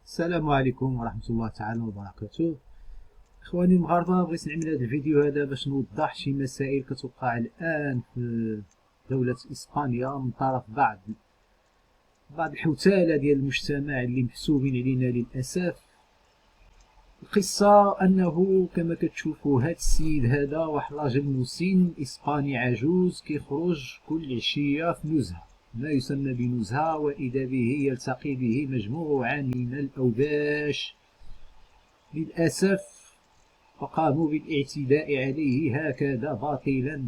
السلام عليكم ورحمة الله تعالى وبركاته. إخواني المغاربة، بغيت نعمل هذا الفيديو هذا باش نوضح شي مسائل كتوقع الآن في دولة إسبانيا من طرف بعض الحوتالة ديال المجتمع اللي محسوبين علينا للأسف. القصة أنه كما كتشوفوا هاد السيد هذا واحد راجل مسن إسباني عجوز كيخرج كل عشية في نزهة، ما يسمى بنزهة، وإذا به يلتقي به مجموعة من الأوباش للأسف، فقاموا بالاعتداء عليه هكذا باطلا،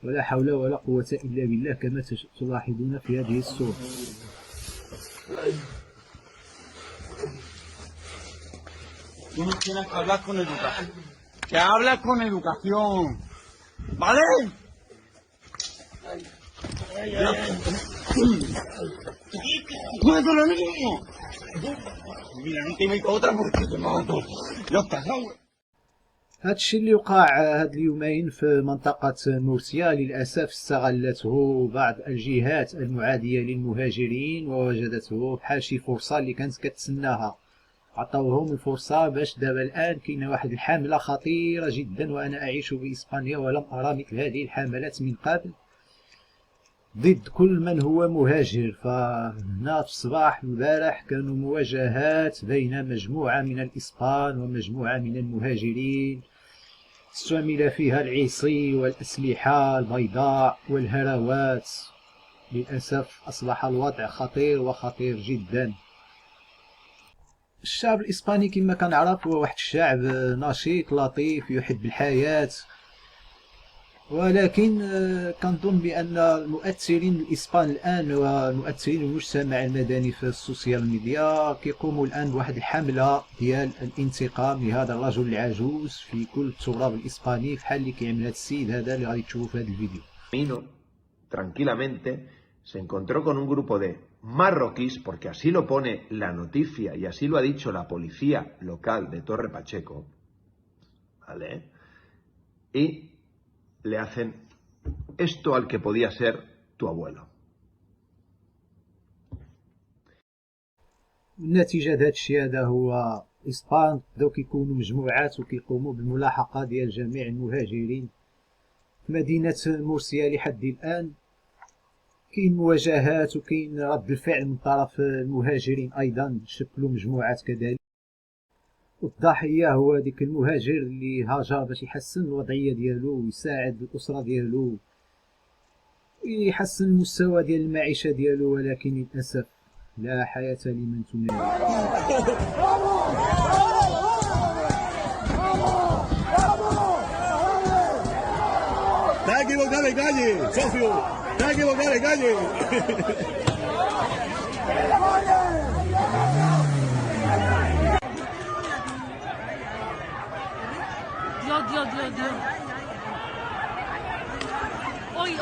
ولا حول ولا قوة إلا بالله كما تلاحظون في هذه الصورة. Tienes que hablar con educación. Que habla con educación. ¿Vale? ¡Muévete lo mismo! Mira, no te meto otra porque te mato. Ya está, هذا الشيء اللي وقع هاد اليومين في منطقة مرسيا للأسف استغلته بعض الجهات المعادية للمهاجرين ووجدته بحال شي فرصة اللي كانت كتسناها، عطاوهم الفرصة باش دابا الآن كاينة واحد الحملة خطيرة جدا، وأنا أعيش بإسبانيا ولم أرى مثل هذه الحملات من قبل ضد كل من هو مهاجر. فهنا في الصباح البارح كانوا مواجهات بين مجموعة من الإسبان ومجموعة من المهاجرين، استعمل فيها العصي والأسلحة البيضاء والهروات. للأسف أصبح الوضع خطير وخطير جدا. الشعب الإسباني كما كنعرف هو واحد الشعب نشيط لطيف يحب الحياة، ولكن كنظن بأن المؤثرين الإسبان الآن والمؤثرين المجتمع المدني في السوشيال ميديا كيقوموا الآن بواحد الحملة ديال الانتقام لهذا الرجل العجوز في كل التراب الإسباني، بحال اللي كيعمل هذا السيد هذا اللي غادي تشوفوا في هذا الفيديو. Tranquilamente se encontró con un grupo de marroquíes, porque así lo pone la noticia y así lo ha dicho la policía local de Torre Pacheco, ¿vale? Y le hacen esto al que podía ser tu abuelo. النتيجة هذا الشيء هذا هو إسبان بداو كيكونوا مجموعات وكيقوموا بالملاحقة ديال جميع المهاجرين في مدينة مرسيا. لحد الآن كاين مواجهات وكاين رد الفعل من طرف المهاجرين، أيضا شكلوا مجموعات كذلك، والضحية هو ديك المهاجر اللي هاجر باش يحسن الوضعية ديالو ويساعد الأسرة ديالو ويحسن المستوى ديال المعيشة ديالو، ولكن للأسف لا حياة لمن تنادي. Te has equivocado de calle, socio. Te has equivocado de calle. Dios. Hoy.